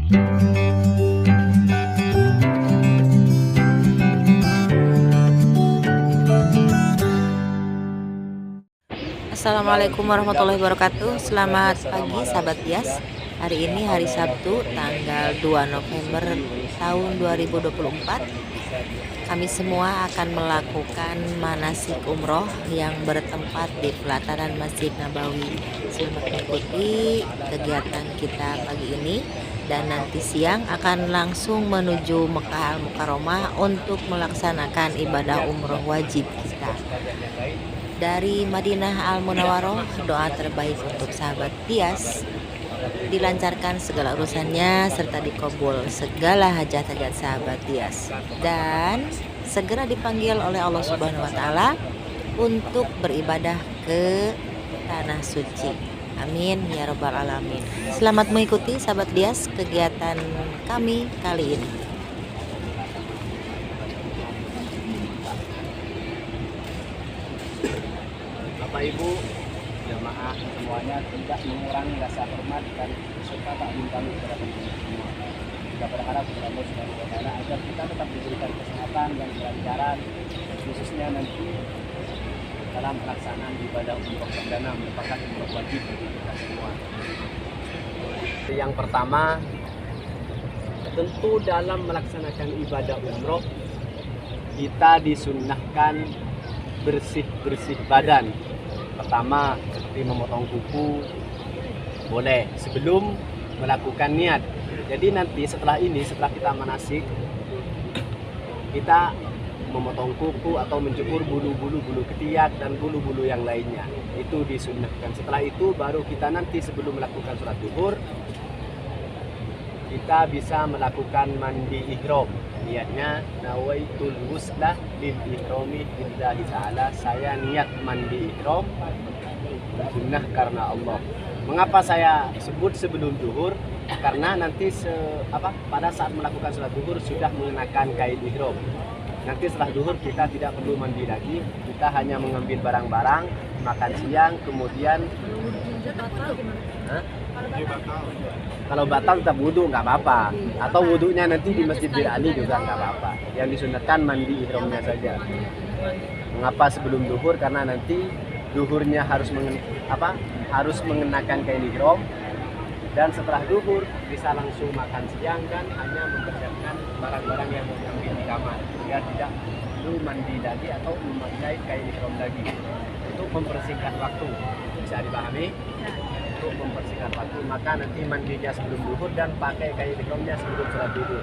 Assalamualaikum warahmatullahi wabarakatuh. Selamat pagi sahabat Bias. Hari ini hari Sabtu tanggal 2 November tahun 2024. Kami semua akan melakukan manasik umroh yang bertempat di pelataran Masjid Nabawi. Selamat mengikuti kegiatan kita pagi ini, dan nanti siang akan langsung menuju Mekah Al-Mukarramah untuk melaksanakan ibadah umroh wajib kita. Dari Madinah Al-Munawwaroh, doa terbaik untuk sahabat Bias, dilancarkan segala urusannya serta dikabul segala hajat-hajat sahabat Bias, dan segera dipanggil oleh Allah Subhanahu wa taala untuk beribadah ke tanah suci. Amin ya rabbal alamin. Selamat mengikuti sahabat Bias kegiatan kami kali ini. Bapak Ibu jamaah semuanya tidak mengurangi rasa hormat dan suka taklim kami kepada teman-teman semua. Kita berharap kepada Allah Subhanahu wa taala agar kita tetap diberikan kesehatan dan kelancaran, khususnya nanti dalam pelaksanaan ibadah umroh perdana merupakan umroh wajib bagi kita semua. Yang pertama, tentu dalam melaksanakan ibadah umroh kita disunnahkan bersih-bersih badan. Pertama, seperti memotong kuku boleh sebelum melakukan niat. Jadi nanti setelah kita manasik, kita memotong kuku atau mencukur bulu ketiak dan bulu-bulu yang lainnya. Itu disunnahkan. Setelah itu baru kita nanti sebelum melakukan sholat zuhur, kita bisa melakukan mandi ihram. Niatnya nawaitul ghusla lil ihrami lillahi ta'ala. Saya niat mandi ihram sunnah karena Allah. Mengapa saya sebut sebelum zuhur? Karena nanti pada saat melakukan sholat zuhur sudah mengenakan kain ihram. Nanti setelah zuhur kita tidak perlu mandi lagi. Kita hanya mengambil barang-barang, makan siang, kemudian kalau batal tetap wudhu nggak apa-apa, atau wudhunya nanti di Masjid Bir Ali juga nggak apa-apa. Yang disunatkan mandi ihramnya saja. Mengapa sebelum zuhur? Karena nanti zuhurnya harus mengenakan kain ihram, dan setelah zuhur bisa langsung makan siang dan hanya mempersiapkan barang-barang yang mau diambil di kamar, biar tidak perlu mandi lagi atau memakai kain ihram lagi. Untuk mempersingkat waktu, bisa dipahami? Untuk mempersingkat waktu, maka nanti mandinya sebelum zuhur dan pakai kain ihramnya sebelum sholat zuhur.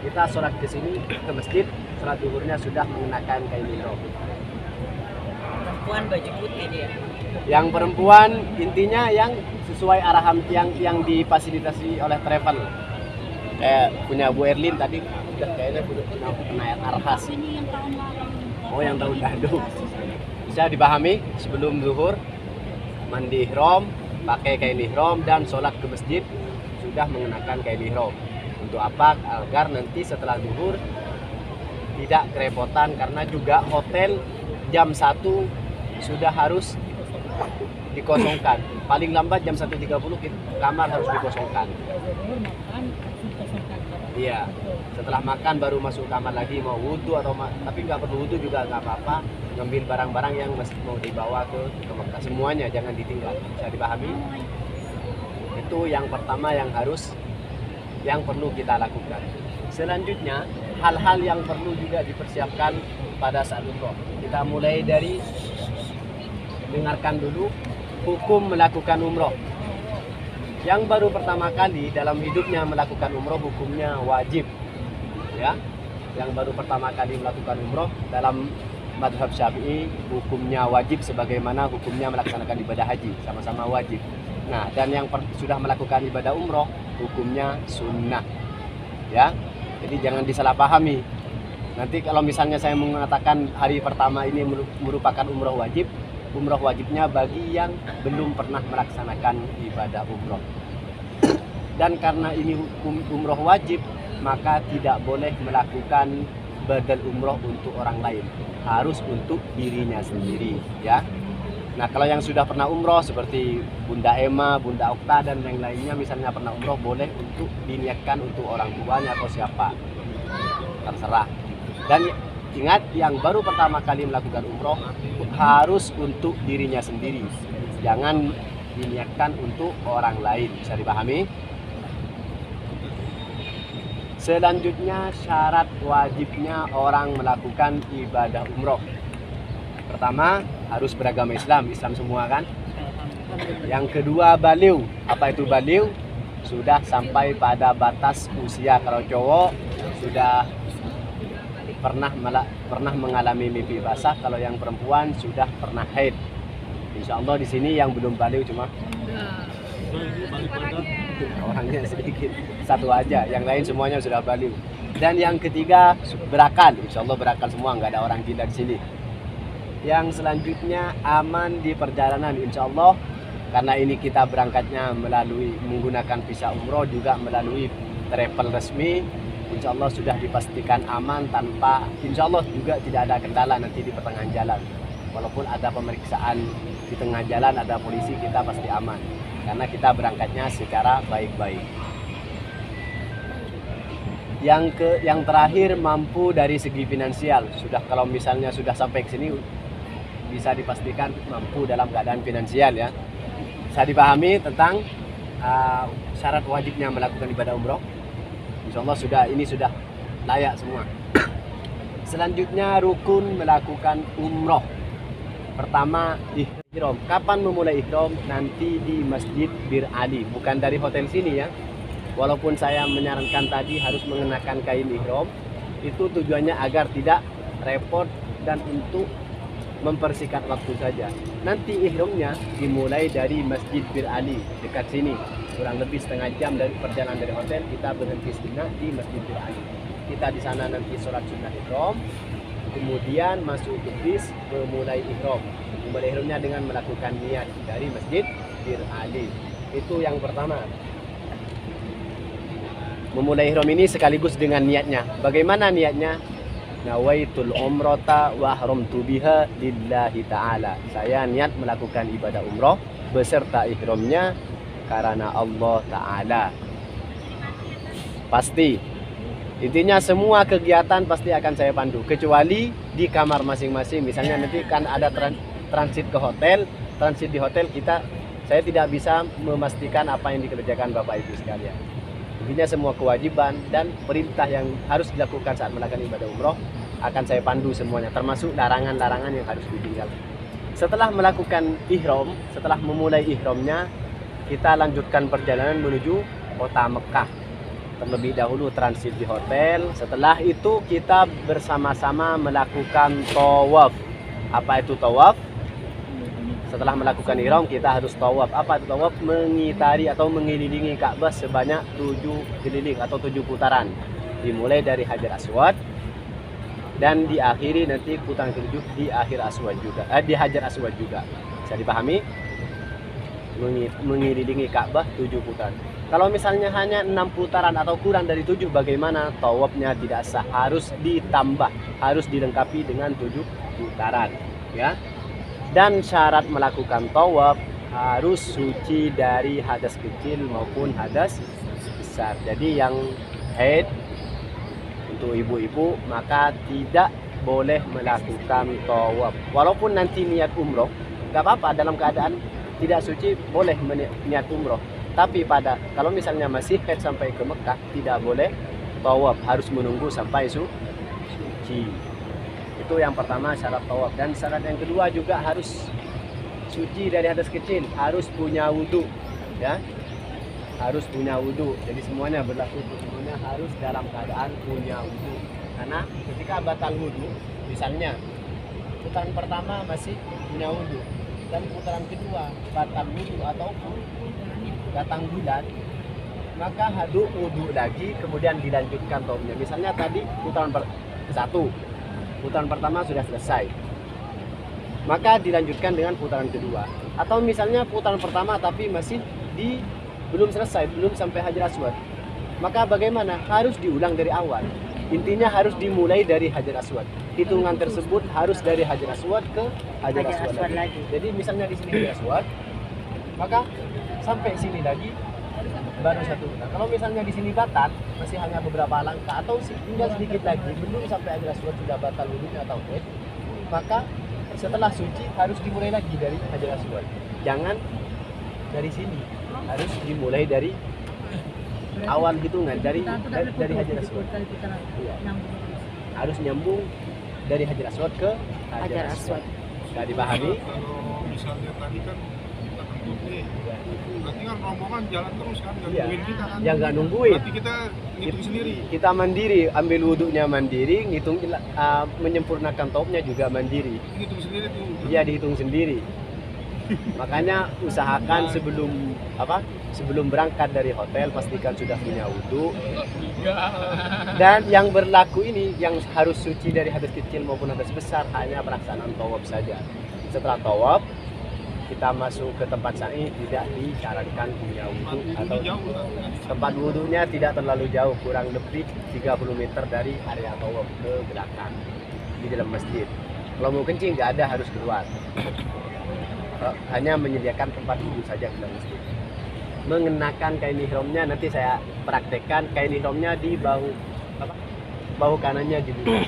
Kita sholat ke sini ke masjid, sholat zuhurnya sudah mengenakan kain ihram. Perempuan baju putih dia. Yang perempuan intinya yang sesuai arahan yang difasilitasi oleh travel. Kayak punya Bu Erlin tadi udah kayaknya punya arhas. Oh, yang tahun lalu. Bisa dipahami, sebelum zuhur mandi ihram, pakai kain ihram dan sholat ke masjid sudah mengenakan kain ihram. Untuk apa? Agar nanti setelah zuhur tidak kerepotan, karena juga hotel jam 1 sudah harus dikosongkan. Paling lambat jam 1.30 kamar harus dikosongkan. Iya, setelah makan baru masuk kamar lagi, mau wudhu atau tapi nggak perlu wudhu juga nggak apa-apa. Ngambil barang-barang yang masih mau dibawa ke Mekah, semuanya jangan ditinggal. Bisa dipahami? Itu yang pertama yang perlu kita lakukan. Selanjutnya, hal-hal yang perlu juga dipersiapkan pada saat umroh. Kita mulai dari dengarkan dulu hukum melakukan umroh. Yang baru pertama kali dalam hidupnya melakukan umroh, hukumnya wajib. Ya, yang baru pertama kali melakukan umroh dalam madhab Syafi'i, hukumnya wajib sebagaimana hukumnya melaksanakan ibadah haji, sama-sama wajib. Nah, dan yang sudah melakukan ibadah umroh, hukumnya sunnah. Ya, jadi jangan disalahpahami. Nanti kalau misalnya saya mengatakan hari pertama ini merupakan umroh wajibnya bagi yang belum pernah melaksanakan ibadah umroh. Dan karena ini hukum umroh wajib, maka tidak boleh melakukan badal umroh untuk orang lain, harus untuk dirinya sendiri, ya. Nah, kalau yang sudah pernah umroh seperti Bunda Emma, Bunda Okta dan yang lainnya misalnya pernah umroh, boleh untuk diniatkan untuk orang tuanya atau siapa, terserah. Dan ingat, yang baru pertama kali melakukan umroh harus untuk dirinya sendiri, jangan diniatkan untuk orang lain. Bisa dipahami? Selanjutnya, syarat wajibnya orang melakukan ibadah umroh. Pertama, harus beragama Islam, Islam semua kan. Yang kedua, baliw. Apa itu baliw? Sudah sampai pada batas usia. Kalau cowok sudah pernah mengalami mimpi basah, kalau yang perempuan sudah pernah haid. Insya Allah di sini yang belum baliw cuma orangnya sedikit, satu aja, yang lain semuanya sudah baliw. Dan yang ketiga, berakal. Insya Allah berakal semua, nggak ada orang gila di sini. Yang selanjutnya, aman di perjalanan, insya Allah, karena ini kita berangkatnya menggunakan visa umroh, juga melalui travel resmi. Insya Allah sudah dipastikan aman, tanpa, insya Allah juga tidak ada kendala nanti di pertengahan jalan. Walaupun ada pemeriksaan di tengah jalan, ada polisi, kita pasti aman karena kita berangkatnya secara baik-baik. Yang terakhir, mampu dari segi finansial. Sudah, kalau misalnya sudah sampai ke sini bisa dipastikan mampu dalam keadaan finansial, ya. Bisa dipahami tentang syarat wajibnya melakukan ibadah umroh. Insya Allah ini sudah layak semua. Selanjutnya, rukun melakukan umroh. Pertama, ihram. Kapan memulai ihram? Nanti di Masjid Bir Ali, bukan dari hotel sini, ya. Walaupun saya menyarankan tadi harus mengenakan kain ihram, itu tujuannya agar tidak repot dan untuk mempersingkat waktu saja. Nanti ihramnya dimulai dari Masjid Bir Ali, dekat sini. Kurang lebih setengah jam dari perjalanan dari hotel, kita berhenti sejenak di Masjid Bir Ali. Kita di sana nanti sholat sunnah ihram, kemudian masuk ke bis, memulai ihram. Memulai ihramnya dengan melakukan niat dari Masjid Bir Ali. Itu yang pertama. Memulai ihram ini sekaligus dengan niatnya. Bagaimana niatnya? Nawaitul umrata wa ahramtu biha lillahi ta'ala. Saya niat melakukan ibadah umroh beserta ihramnya karena Allah Ta'ala. Pasti. Intinya semua kegiatan pasti akan saya pandu, kecuali di kamar masing-masing. Misalnya nanti kan ada transit ke hotel, transit di hotel saya tidak bisa memastikan apa yang dikerjakan Bapak Ibu sekalian. Intinya semua kewajiban dan perintah yang harus dilakukan saat melakukan ibadah umroh akan saya pandu semuanya, termasuk larangan-larangan yang harus ditinggalkan. Setelah melakukan ihram, setelah memulai ihramnya, kita lanjutkan perjalanan menuju kota Mekah. Terlebih dahulu transit di hotel. Setelah itu kita bersama-sama melakukan tawaf. Apa itu tawaf? Setelah melakukan ihram, kita harus tawaf. Apa itu tawaf? Mengitari atau mengelilingi Ka'bah sebanyak 7 keliling atau 7 putaran. Dimulai dari Hajar Aswad dan diakhiri nanti putaran ke-7 di Hajar Aswad juga. Bisa dipahami? Mengelilingi Ka'bah 7 putaran. Kalau misalnya hanya 6 putaran atau kurang dari 7, bagaimana? Tawafnya tidak sah, harus ditambah, harus dilengkapi dengan 7 putaran, ya. Dan syarat melakukan tawaf harus suci dari hadas kecil maupun hadas besar. Jadi yang haid, untuk ibu-ibu, maka tidak boleh melakukan tawaf. Walaupun nanti niat umroh, nggak apa-apa, dalam keadaan tidak suci boleh niat umroh. Tapi kalau misalnya masih haid sampai ke Mekah, tidak boleh tawaf, harus menunggu sampai suci. Itu yang pertama, syarat tawaf. Dan syarat yang kedua juga harus suci dari hadas kecil, harus punya wudhu, ya. Harus punya wudhu. Jadi semuanya berlaku, semuanya harus dalam keadaan punya wudhu. Karena ketika batal wudhu, misalnya putaran pertama masih punya wudhu, dan putaran kedua batal wudhu atau datang bulan, maka haduk wudhu lagi, kemudian dilanjutkan tawafnya. Misalnya tadi putaran satu, putaran pertama sudah selesai, maka dilanjutkan dengan putaran kedua. Atau misalnya putaran pertama tapi masih belum selesai, belum sampai Hajar Aswad, maka bagaimana? Harus diulang dari awal. Intinya harus dimulai dari Hajar Aswad. Hitungan tersebut harus dari Hajar Aswad ke Hajar Aswad lagi. Jadi misalnya di sini Hajar Aswad, maka sampai sini lagi baru satu. Nah, kalau misalnya di sini batal, masih hanya beberapa langkah atau tinggal sedikit lagi, belum sampai Hajar Aswad sudah batal wudhunya atau haid, maka setelah suci harus dimulai lagi dari Hajar Aswad. Jangan dari sini, harus dimulai dari awal hitungan dari Hajar Aswad. Iya. Harus nyambung dari Hajar Aswad ke Hajar Aswad. Nggak dipahami? Kalau misalnya tadi kan kita tentu nih, berarti kan rombongan jalan terus kan, nggak Iya. nungguin kita kan? Ya nggak nungguin. Berarti kita ngitung sendiri. Kita mandiri, ambil wudhunya mandiri, ngitung menyempurnakan tawafnya juga mandiri. Ngitung sendiri tuh. Iya, dihitung sendiri. Makanya usahakan sebelum berangkat dari hotel pastikan sudah punya wudhu. Dan yang berlaku ini yang harus suci dari hadas kecil maupun hadas besar hanya pelaksanaan tawaf saja. Setelah tawaf kita masuk ke tempat sa'i, tidak disarankan punya wudhu atau tempat wudhunya tidak terlalu jauh, kurang lebih 30 meter dari area tawaf ke belakang di dalam masjid. Kalau mau kencing nggak ada, harus keluar. Hanya menyediakan tempat wudhu saja di dalam masjid. Mengenakan kain ihramnya nanti saya praktekkan. Kain ihramnya di bahu kanannya dulu.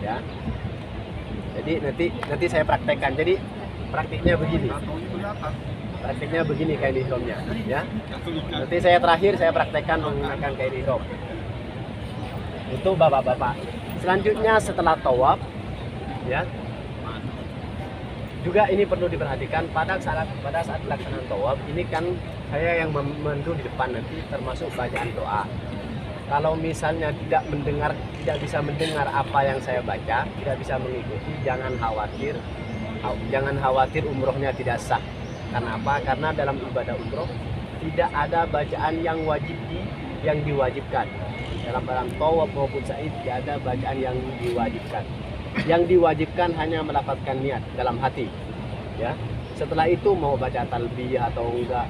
Ya. Jadi nanti saya praktekkan. Jadi praktiknya begini. Praktiknya begini kain ihramnya, ya. Nanti saya terakhir saya praktekkan menggunakan kain ihram. Itu bapak-bapak. Selanjutnya setelah tawaf, ya. Juga ini perlu diperhatikan pada saat pelaksanaan tawaf, ini kan saya yang memandu di depan nanti termasuk bacaan doa. Kalau misalnya tidak bisa mendengar apa yang saya baca, tidak bisa mengikuti, jangan khawatir umrohnya tidak sah. Karena apa? Karena dalam ibadah umroh tidak ada bacaan yang diwajibkan. Dalam tawaf maupun sa'i tidak ada bacaan yang diwajibkan. Yang diwajibkan hanya melafazkan niat dalam hati, ya. Setelah itu mau baca talbiyah atau enggak,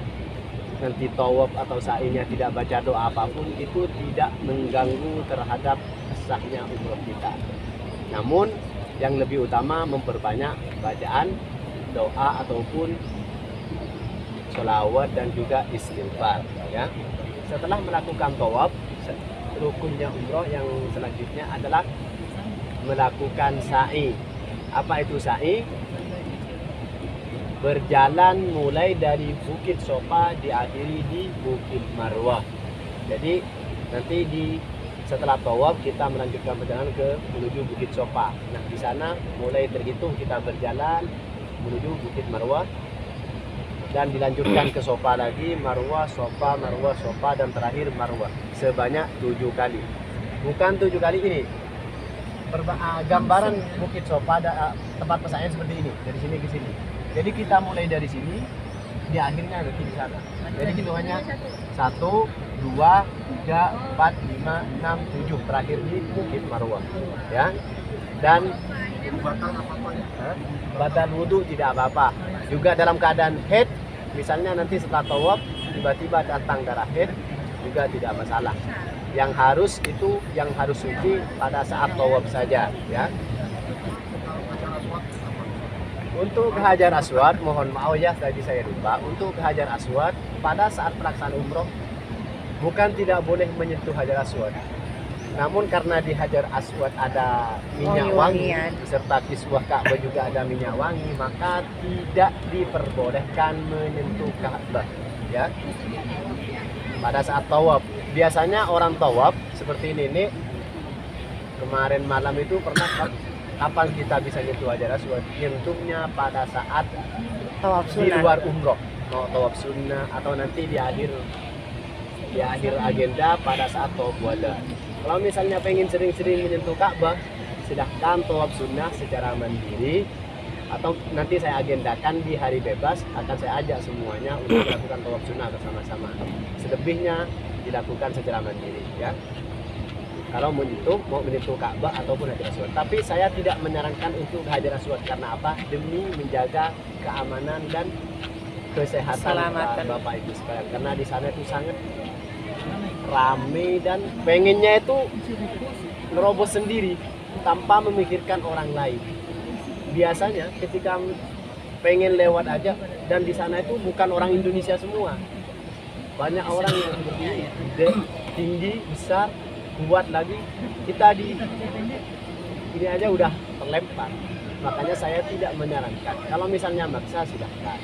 nanti tawaf atau sa'inya tidak baca doa apapun, itu tidak mengganggu terhadap sahnya umroh kita. Namun yang lebih utama memperbanyak bacaan doa ataupun sholawat dan juga istighfar, ya. Setelah melakukan tawaf, rukunnya umroh yang selanjutnya adalah melakukan sa'i. Apa itu sa'i? Berjalan mulai dari Bukit Sofa diakhiri di Bukit Marwah. Jadi nanti setelah tawaf kita melanjutkan perjalanan menuju Bukit Sofa. Nah, di sana mulai terhitung kita berjalan menuju Bukit Marwah dan dilanjutkan ke Sofa lagi, Marwah, Sofa, Marwah, Sofa, dan terakhir Marwah sebanyak 7 kali. Bukan 7 kali ini. Gambaran Bukit Sofa tempat pesaknya seperti ini, dari sini ke sini. Jadi kita mulai dari sini, di akhirnya nanti di sana. Jadi hitungannya 1, 2, 3, 4, 5, 6, 7 terakhir di Bukit Marwah, ya. Dan batal wudhu tidak apa-apa. Juga dalam keadaan haid, misalnya nanti setelah tawaf tiba-tiba datang darah haid juga tidak masalah. Yang harus suci pada saat tawaf saja, ya. Untuk ke Hajar Aswad, mohon maaf ya tadi saya lupa. Untuk ke Hajar Aswad pada saat pelaksanaan umroh bukan tidak boleh menyentuh Hajar Aswad. Namun karena di Hajar Aswad ada minyak wangi serta kiswah Ka'bah juga ada minyak wangi, maka tidak diperbolehkan menyentuh Ka'bah, ya. Pada saat tawaf, biasanya orang tawaf seperti ini nih, kemarin malam itu pernah kapan kita bisa nyentuh Hajar Aswad? Nyentuhnya pada saat Tawaf di sunnah. luar umroh, mau tawaf sunnah atau nanti di akhir agenda pada saat tawaf wada. Kalau misalnya pengen sering-sering menyentuh Ka'bah, silahkan tawaf sunnah secara mandiri, atau nanti saya agendakan di hari bebas akan saya ajak semuanya untuk melakukan tawaf sunnah bersama-sama. Selebihnya dilakukan secara mandiri, ya. Kalau mau menyentuh Ka'bah ataupun Hajar Aswad. Tapi saya tidak menyarankan untuk Hajar Aswad karena apa? Demi menjaga keamanan dan kesehatan Keselamatan. Bapak Ibu sekalian. Karena di sana itu sangat rame dan pengennya itu nerobos sendiri tanpa memikirkan orang lain. Biasanya ketika pengen lewat aja, dan di sana itu bukan orang Indonesia semua, banyak orang yang seperti ini, gede, tinggi, besar, kuat lagi. Kita di ini aja udah terlempar. Makanya saya tidak menyarankan. Kalau misalnya maksa silahkan.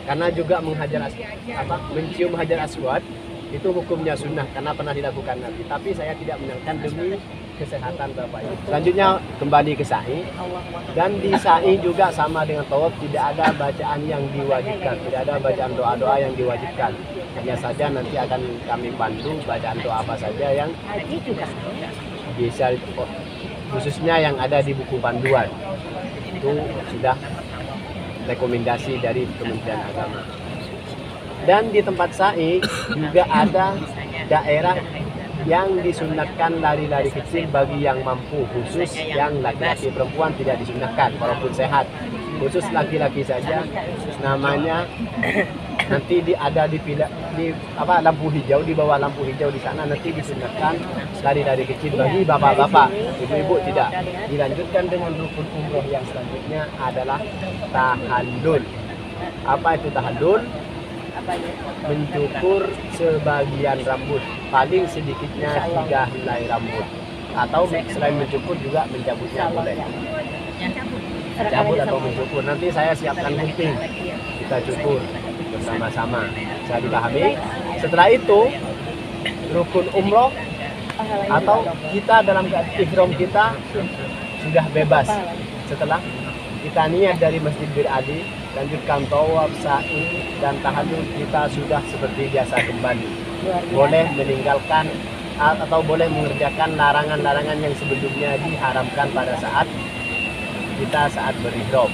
Karena juga mencium hajar aswad itu hukumnya sunnah karena pernah dilakukan Nabi. Tapi saya tidak menyarankan demi kesehatan Bapak Ibu. Selanjutnya kembali ke sa'i, dan di sa'i juga sama dengan tawaf, tidak ada bacaan yang diwajibkan, tidak ada bacaan doa-doa yang diwajibkan. Hanya saja nanti akan kami pandu bacaan doa apa saja yang bisa, khususnya yang ada di buku panduan. Itu sudah rekomendasi dari Kementerian Agama. Dan di tempat sa'i juga ada daerah yang disunatkan lari-lari kecil bagi yang mampu, khusus yang laki-laki, perempuan tidak disunatkan walaupun sehat. Khusus laki-laki saja, namanya nanti ada di lampu hijau, di bawah lampu hijau di sana nanti disunatkan lari-lari kecil bagi bapak-bapak, ibu-ibu tidak. Dilanjutkan dengan rukun umroh yang selanjutnya adalah tahallul. Apa itu tahallul? Mencukur sebagian rambut, paling sedikitnya 3 helai rambut, atau selain mencukur juga mencabutnya boleh. Cabut atau mencukur, nanti saya siapkan gunting, kita cukur bersama-sama. Saya dipahami. Setelah itu rukun umroh atau kita dalam ihram kita sudah bebas. Setelah kita niat dari Masjid Bir Ali, lanjutkan tawaf, sa'i, dan tahallul, kita sudah seperti biasa kembali. Boleh meninggalkan atau boleh mengerjakan larangan-larangan yang sebelumnya diharamkan pada saat berihram.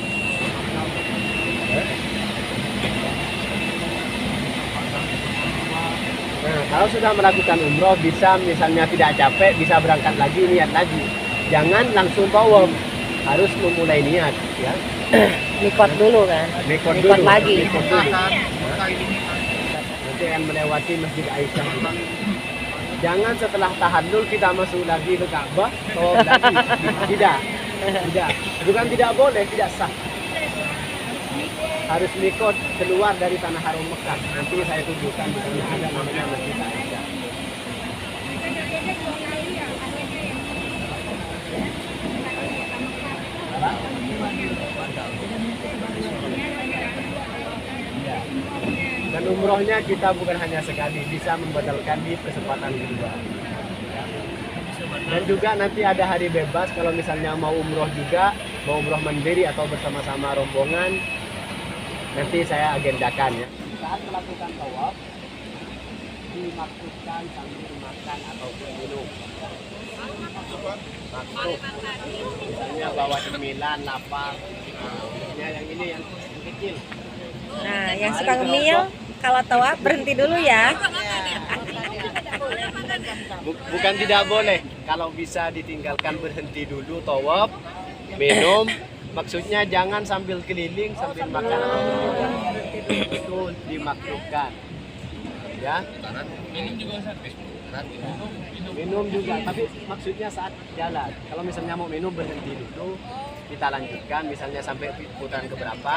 Nah, kalau sudah melakukan umroh, bisa misalnya tidak capek, bisa berangkat lagi, niat lagi. Jangan langsung tawaf, harus memulai niat, ya. Mikot dulu kan? Mikot lagi. Nanti akan melewati Masjid Aisyah. Jangan setelah tahallul kita masuk lagi ke Ka'bah, tawaf lagi. Tidak. Bukan tidak boleh, tidak sah. Harus mikot keluar dari tanah haram Mekah. Nanti saya tunjukkan di sini ada namanya Masjid Aisyah. Dan umrohnya kita bukan hanya sekali, bisa membatalkan di kesempatan kedua. Dan juga nanti ada hari bebas kalau misalnya mau umroh juga, mau umroh mandiri atau bersama-sama rombongan, nanti saya agendakan, ya. Saat melakukan tawaf, dimaksudkan sambil makan atau minum. Maksud, misalnya bawa cemilan, lapar, yang ini yang kecil. Nah, yang suka ngemil kalau tawaf berhenti dulu ya. Bukan tidak boleh, kalau bisa ditinggalkan berhenti dulu tawaf, minum. Maksudnya jangan sambil keliling sambil makan atau minum. Itu dimaksudkan, ya. Minum juga, tapi maksudnya saat jalan. Kalau misalnya mau minum berhenti dulu, kita lanjutkan. Misalnya sampai putaran keberapa,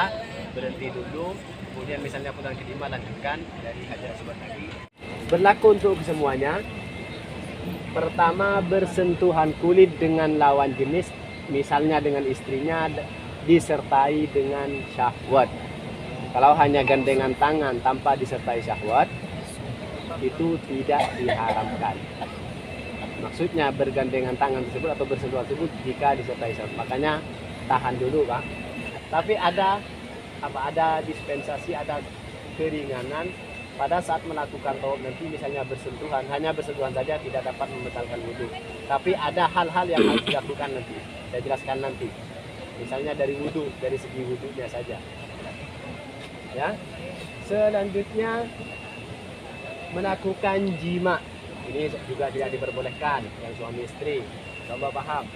berhenti dulu. Kemudian misalnya putaran kelima lanjutkan dari hajar aswad lagi. Berlaku untuk semuanya. Pertama, bersentuhan kulit dengan lawan jenis, misalnya dengan istrinya, disertai dengan syahwat. Kalau hanya gandengan tangan tanpa disertai syahwat, itu tidak diharamkan. Maksudnya bergandengan tangan tersebut atau bersentuhan tersebut jika disertai syahwat. Makanya tahan dulu, Pak. Tapi ada dispensasi, ada keringanan pada saat melakukan tawaf nanti, misalnya bersentuhan, hanya bersentuhan saja tidak dapat membatalkan wudhu. Tapi ada hal-hal yang harus dilakukan nanti, saya jelaskan nanti. Misalnya dari wudhu, dari segi wudhunya saja. Ya. Selanjutnya melakukan jima. Ini juga tidak diperbolehkan yang suami istri. Coba paham.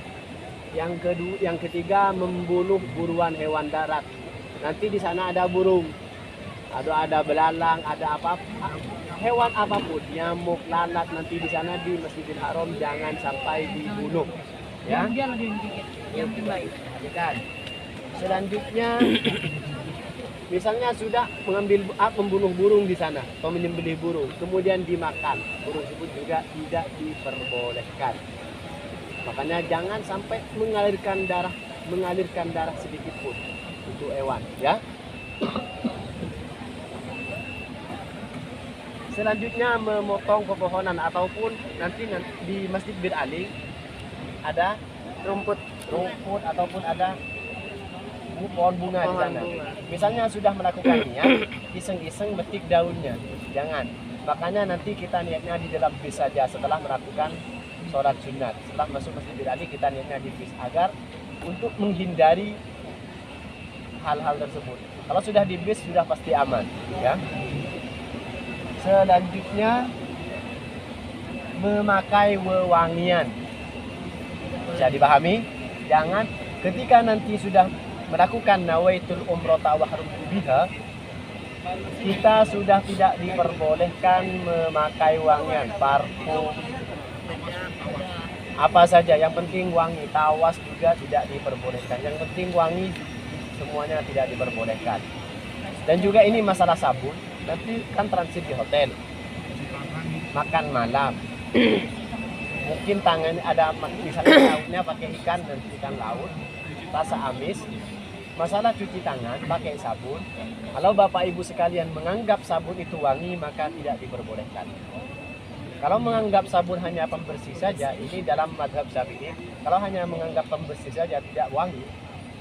Yang ketiga, membunuh buruan hewan darat. Nanti di sana ada burung, ada belalang, ada apa, hewan apapun, nyamuk, lalat nanti di sana di Masjidil Haram jangan sampai dibunuh. Ya. Kan. Selanjutnya misalnya sudah membunuh burung di sana atau menyembelih burung, kemudian dimakan, burung tersebut juga tidak diperbolehkan. Makanya jangan sampai mengalirkan darah sedikit pun untuk hewan, ya. Selanjutnya memotong pepohonan ataupun nanti di Masjid Bir Ali ada rumput ataupun ada pohon bunga di sana. Misalnya sudah melakukannya, iseng-iseng metik daunnya, jangan. Makanya nanti kita niatnya di dalam bis saja setelah melakukan sholat sunat. Setelah masuk Masjid Bir Ali kita niatnya di bis agar untuk menghindari hal-hal tersebut. Kalau sudah di bis sudah pasti aman, ya. Selanjutnya memakai wewangian. Bisa dipahami? Jangan ketika nanti sudah melakukan nawaitul umrata wa harum biha, kita sudah tidak diperbolehkan memakai wangian, parfum, apa saja, yang penting wangi. Tawas juga tidak diperbolehkan, yang penting wangi, semuanya tidak diperbolehkan. Dan juga ini masalah sabun, nanti kan transit di hotel, makan malam, mungkin tangannya ada misalnya lautnya pakai ikan dan ikan laut rasa amis. Masalah cuci tangan pakai sabun, kalau Bapak Ibu sekalian menganggap sabun itu wangi, maka tidak diperbolehkan. Kalau menganggap sabun hanya pembersih saja, ini dalam mazhab Syafi'i, kalau hanya menganggap pembersih saja tidak wangi,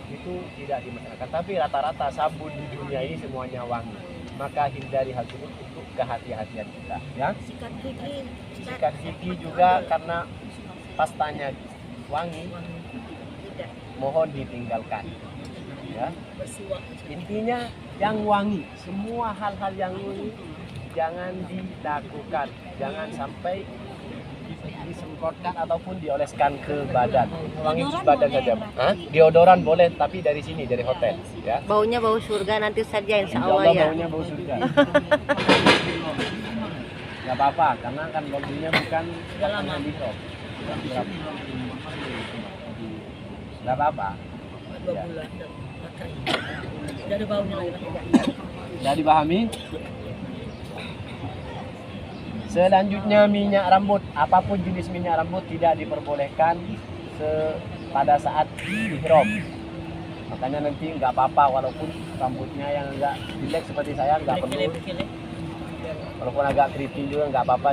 itu tidak dimasalahkan. Tapi rata-rata sabun di dunia ini semuanya wangi, maka hindari hal tersebut untuk kehati-hatian kita, ya. Sikat gigi juga karena pastanya wangi, mohon ditinggalkan, ya. Intinya yang wangi, semua hal-hal yang wangi jangan dilakukan, jangan sampai disemprotkan ataupun dioleskan ke badan. Wangi badan saja. Deodoran boleh, tapi dari sini, dari hotel, ya. Baunya bau surga nanti saja insya Insya Allah Allah ya. baunya bau surga. Gak apa-apa, karena kan baunya bukan makanan di shop. Gak apa-apa. Ya. Sudah ada baunya lagi. Sudah dipahami? Selanjutnya minyak rambut, apapun jenis minyak rambut tidak diperbolehkan pada saat ihram. Makanya nanti nggak apa-apa walaupun rambutnya yang agak jelek seperti saya, nggak perlu. Walaupun agak keriting juga nggak apa-apa,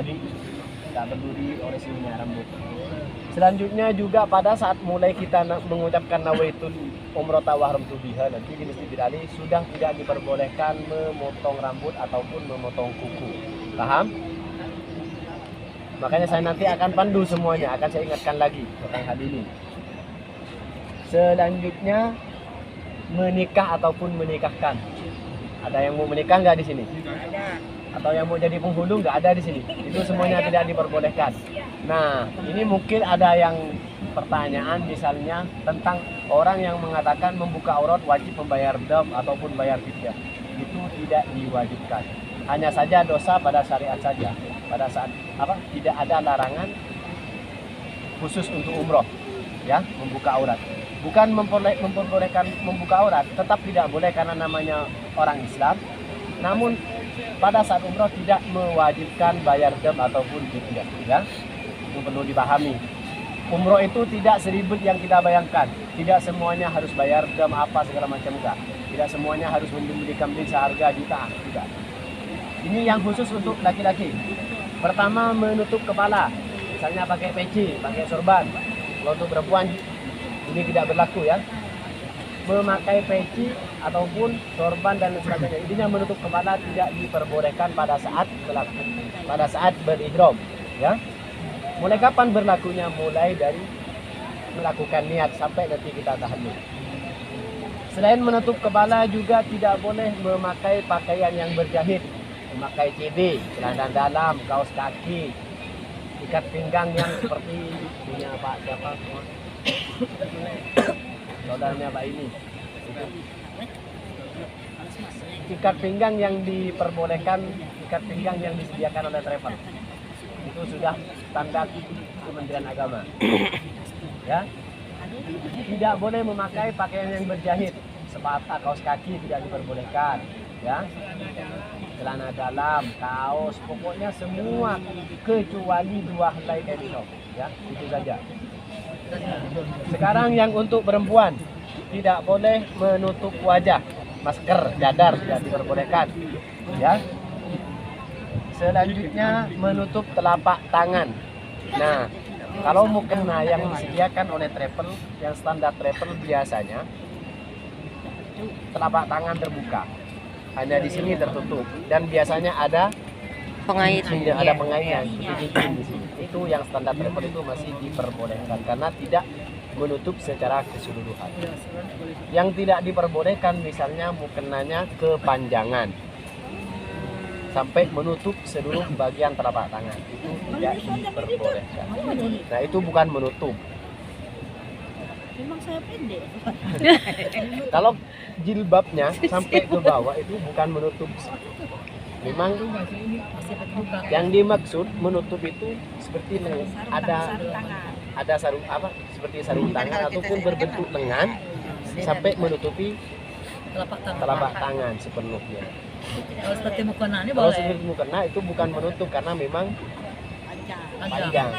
nggak perlu diolesi minyak rambut. Selanjutnya juga pada saat mulai kita mengucapkan nawaitul umrata wa haram biha, nanti di Masjid Bir Ali sudah tidak diperbolehkan memotong rambut ataupun memotong kuku. Paham? Makanya saya nanti akan pandu semuanya, akan saya ingatkan lagi tentang hal ini. Selanjutnya menikah ataupun menikahkan. Ada yang mau menikah nggak di sini? Atau yang mau jadi penghulu nggak ada di sini? Itu semuanya tidak diperbolehkan. Nah, ini mungkin ada yang pertanyaan misalnya tentang orang yang mengatakan membuka aurat wajib membayar dam ataupun bayar fidyah. Itu tidak diwajibkan. Hanya saja dosa pada syariat saja. Pada saat tidak ada larangan khusus untuk umroh, ya, membuka aurat. Bukan memperbolehkan membuka aurat, tetap tidak boleh karena namanya orang Islam. Namun pada saat umroh tidak mewajibkan bayar dam ataupun fidyah, ya. Itu perlu dipahami. Umroh itu tidak seribet yang kita bayangkan. Tidak semuanya harus bayar dam apa segala macam, enggak. Tidak semuanya harus membeli kambing seharga jutaan, tidak. Ini yang khusus untuk laki-laki. Pertama, menutup kepala, misalnya pakai peci, pakai sorban. Kalau untuk perempuan ini tidak berlaku, ya. Memakai peci ataupun sorban dan sebagainya, intinya menutup kepala tidak diperbolehkan pada saat berihram, ya. Mulai kapan berlakunya? Mulai dari melakukan niat sampai nanti kita tahallul. Selain menutup kepala juga tidak boleh memakai pakaian yang berjahit, memakai CD, celana dalam, kaos kaki, ikat pinggang yang seperti punya Pak siapa semua, saudaranya Pak ini. ikat pinggang yang diperbolehkan, ikat pinggang yang disediakan oleh travel. Itu sudah standar Kementerian Agama. Ya. Tidak boleh memakai pakaian yang berjahit, sepatu, kaos kaki tidak diperbolehkan, ya. Celana dalam, kaos, pokoknya semua kecuali 2 helai kain hitam, ya. Itu saja. Sekarang yang untuk perempuan tidak boleh menutup wajah, masker, cadar tidak diperbolehkan, ya. Selanjutnya menutup telapak tangan. Nah, kalau mukena yang disediakan oleh travel, yang standar travel biasanya telapak tangan terbuka, hanya di sini tertutup dan biasanya ada Pengait. ada pengaitnya di sini. Itu yang standar travel itu masih diperbolehkan karena tidak menutup secara keseluruhan. Yang tidak diperbolehkan misalnya mukenanya kepanjangan sampai menutup seluruh bagian telapak tangan, itu tidak diperbolehkan. Nah, itu bukan menutup. Memang saya pendek. Kalau jilbabnya sampai ke bawah itu bukan menutup. Memang yang dimaksud menutup itu seperti ada sarung apa? Seperti sarung tangan ataupun berbentuk lengan sampai menutupi telapak tangan sepenuhnya. Kalau seperti mukena ini Kalau boleh. seperti mukena itu bukan menutup karena memang panjang.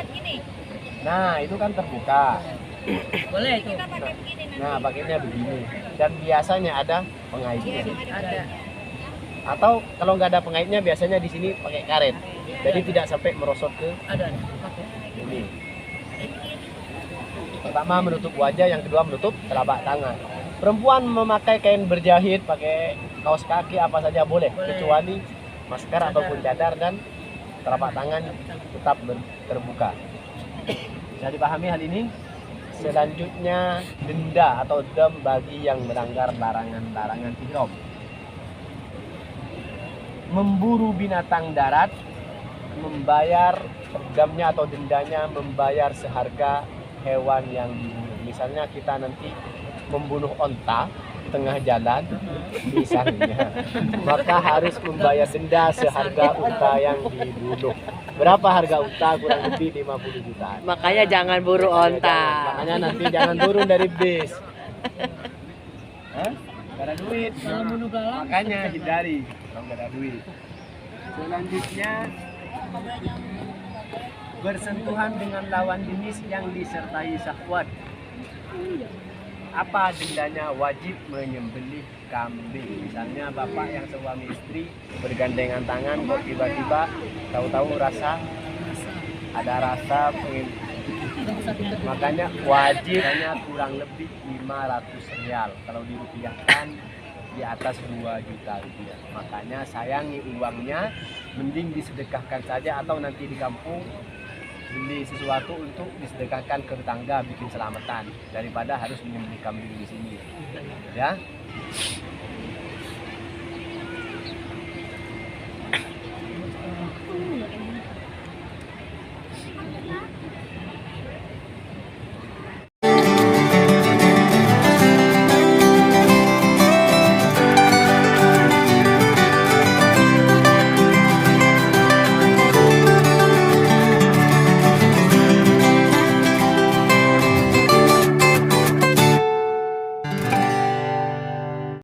Nah, itu kan terbuka. Boleh itu. Nah, pakainya begini. Dan biasanya ada pengaitnya. Ada. Atau kalau nggak ada pengaitnya biasanya di sini pakai karet. Jadi tidak sampai merosot ke Ada. Pakai. ini. Pertama menutup wajah, yang kedua menutup telapak tangan. Perempuan memakai kain berjahit, pakai kaos kaki apa saja boleh, kecuali masker ataupun cadar dan telapak tangan tetap terbuka. Bisa dipahami hal ini? Selanjutnya denda atau dam bagi yang melanggar larangan-larangan ihram. Memburu binatang darat, membayar damnya atau dendanya membayar seharga hewan yang diburu. Misalnya kita nanti membunuh onta di tengah jalan misalnya, maka harus membayar denda seharga unta yang dibunuh. Berapa harga unta? Kurang lebih 50 juta. Makanya jangan buru onta. Makanya nanti jangan turun dari bis. Hah? Gak ada duit. Kalau bunuh galang. Makanya hindari kalau gak ada duit. Selanjutnya bersentuhan dengan lawan jenis yang disertai syahwat. Apa dendanya? Wajib menyembelih kambing. Misalnya bapak yang suami istri bergandengan tangan, kok tiba-tiba tahu-tahu ada rasa pengen, makanya wajibnya kurang lebih 500 rial. Kalau dirupiahkan di atas 2 juta rupiah. Makanya sayangi uangnya, mending disedekahkan saja atau nanti di kampung beli sesuatu untuk disedekahkan ke tetangga, bikin selamatan daripada harus menyembelih kambing di sini, ya.